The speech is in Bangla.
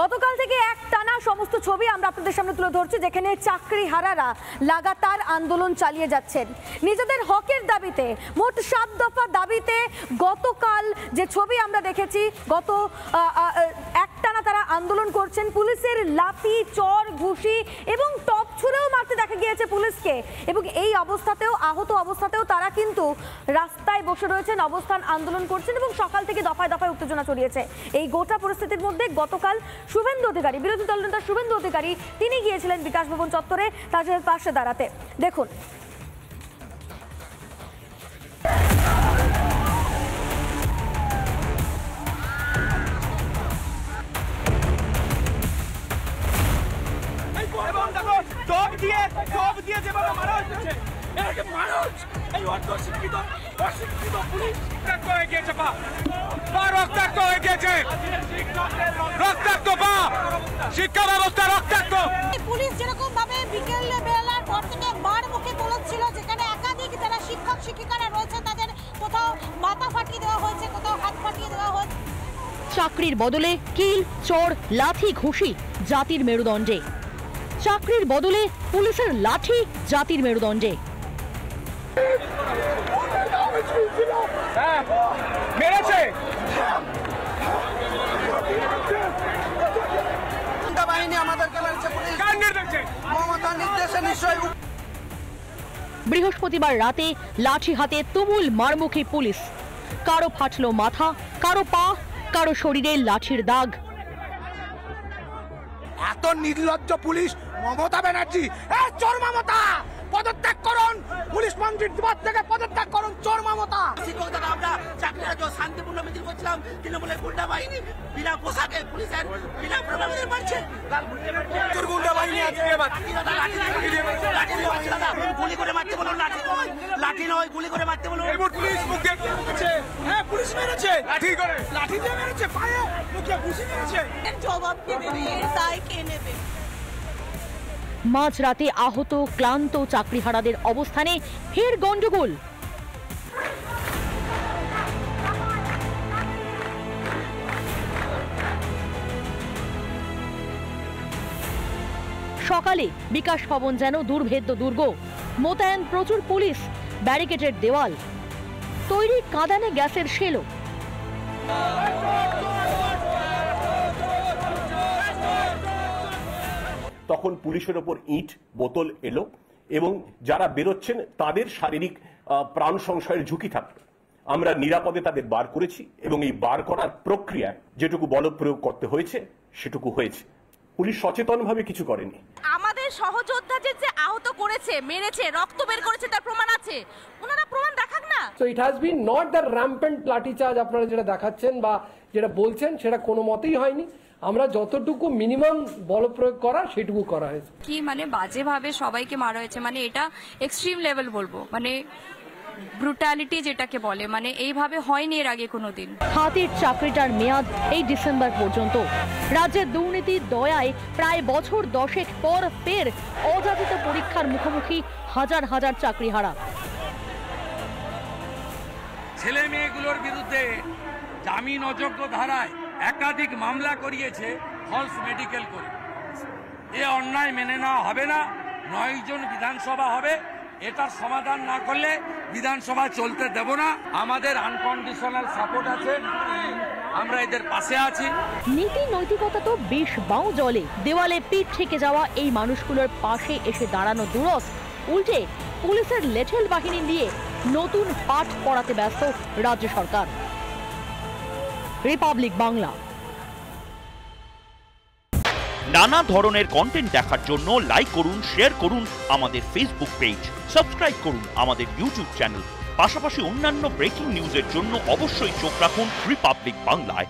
গতকাল থেকে একটানা সমস্ত ছবি আমরা আপনাদের সামনে তুলে ধরছি, যেখানে চাকরিহারারা লাগাতার আন্দোলন চালিয়ে যাচ্ছেন নিজেদের হকের দাবিতে। মোট 7 দফা দাবিতে গতকাল যে ছবি আমরা দেখেছি, গত একটানা তারা আন্দোলন করছেন। পুলিশের লাঠি, চর, ঘুষি এবং টপ ছুঁড়েও মারতে দেখা গিয়েছে পুলিশকে, এবং এই অবস্থাতেও, আহত অবস্থাতেও তারা কিন্তু রাস্তায় বসে রয়েছেন, অবস্থান আন্দোলন করছেন এবং সকাল থেকে দফায় দফায় উত্তেজনা ছড়িয়েছে। এই গোটা পরিস্থিতির মধ্যে গতকাল শুভেন্দু অধিকারী, বিরোধী দলনেতা শুভেন্দু অধিকারী, তিনি গিয়েছিলেন বিকাশ ভবন চত্বরে তাদের পাশে দাঁড়াতে। দেখুন। শিক্ষা ব্যবস্থা রক্তাক্ত। পুলিশ যেরকম ভাবে বিকেল বেলার পর থেকে মার মুখে তোলাচ্ছিল, যেখানে একাধিক যারা শিক্ষক শিক্ষিকারা রয়েছে তাদের কোথাও মাথা ফাটিয়ে দেওয়া হয়েছে, কোথাও হাত ফাটিয়ে দেওয়া হয়েছে। চাকরির বদলে কিল, চোর, লাঠি, ঘুষি জাতির মেরুদণ্ডে। চাকরির বদলে পুলিশের লাঠি জাতির মেরুদণ্ডে। মেরেছে বৃহস্পতিবার রাতে লাঠি হাতে তুমুল মারমুখী পুলিশ। কারো ফাটলো মাথা, কারো পা, কারো শরীরে লাঠির দাগ। এত নির্লজ্জ পুলিশ! মমতা ব্যানার্জি, চোর মমতা, পদত্যাগ করুন! পুলিশ মন্ত্রীর পদ থেকে পদত্যাগ করুন, চোর মমতা! আমরা চাকরিরা যে শান্তিপূর্ণ মিছিল করছিলাম, তৃণমূলের গুন্ডা বাহিনী বিনা পোশাকে পুলিশের বিনা প্রোগ্রামে মারছে। গুন্ডা বাহিনী গুলি করে মারতে বলুন, লাঠি নয়, গুলি করে মারতে বলুন। পুলিশ মুখে পুলিশ মেরেছে, লাঠি করে, লাঠি দিয়ে মেরেছে, পায়ে মুখে ঘুষি মেরেছে। জবাব কে দেবে? তাই কে নেবে? মাঝরাতে আহত ক্লান্ত চাকরিহারাদের অবস্থানে ফের গন্ডগোল। সকালে বিকাশ ভবন যেন দুর্ভেদ্য দুর্গ। মোতায়েন প্রচুর পুলিশ, ব্যারিকেডের দেওয়াল, তৈরি কাঁদানে গ্যাসের শেলো। তখন পুলিশের ওপর ইট, বোতল এলো এবং যারা বেরোচ্ছেন তাদের শারীরিক প্রাণ সংশয়ের ঝুঁকি থাকলো। আমরা নিরাপদে তাদের বার করেছি এবং এই বার করার প্রক্রিয়ায় যেটুকু বল প্রয়োগ করতে হয়েছে সেটুকু হয়েছে। পুলিশ সচেতনভাবে কিছু করেনি। আমাদের সহযোদ্ধা যে আহত করেছে, মেরেছে, রক্ত বের করেছে, তার প্রমাণ আছে। ওনারা প্রমাণ দেখাক না। So it has been not the rampant লাঠি চার্জ আপনারা যেটা দেখাচ্ছেন বা যেটা বলছেন, সেটা কোনো মতেই হয়নি। আমরা যতটুকু মিনিমাম বল প্রয়োগ করা সেটুকু করা হয়েছে। কি মানে বাজেভাবে সবাইকে মারা হয়েছে, মানে এটা এক্সট্রিম লেভেল বলবো, মানে ব্রুটালিটি যেটাকে বলে, মানে এইভাবে হয়নি এর আগে কোনোদিন। হাতের চাকরিটার মেয়াদ এই ডিসেম্বর পর্যন্ত। রাজ্যের দুর্নীতির দয়ায় প্রায় বছর 10 পর ফের অযাচিত পরীক্ষার মুখোমুখি হাজার হাজার চাকরিহারা। ছেলে মেয়েগুলোর বিরুদ্ধে জামিন অযোগ্য ধারায় একাধিক মামলা করিয়েছে, ফলস মেডিকেল করে। এ অন্যায় মেনে নেওয়া হবে না। 9 জন বিধানসভা হবে, এটার সমাধান না করলে বিধানসভা চলতে দেব না। আমাদের আনকন্ডিশনাল সাপোর্ট আছে, আমরা এদের পাশে আছি। নীতি নৈতিকতা তো বেশ বাউ জলে। দেওয়ালে পিঠ থেকে যাওয়া এই মানুষগুলোর পাশে এসে দাঁড়ানো দুরস। উল্টে পুলিশের লেঠেল বাহিনী দিয়ে নতুন পাঠ পড়াতে ব্যস্ত রাজ্য সরকার। রিপাবলিক বাংলা। নানা ধরনের কন্টেন্ট দেখার জন্য লাইক করুন, শেয়ার করুন আমাদের ফেসবুক পেজ, সাবস্ক্রাইব করুন আমাদের ইউটিউব চ্যানেল। পাশাপাশি অন্যান্য ব্রেকিং নিউজের জন্য অবশ্যই চোখ রাখুন রিপাবলিক বাংলায়।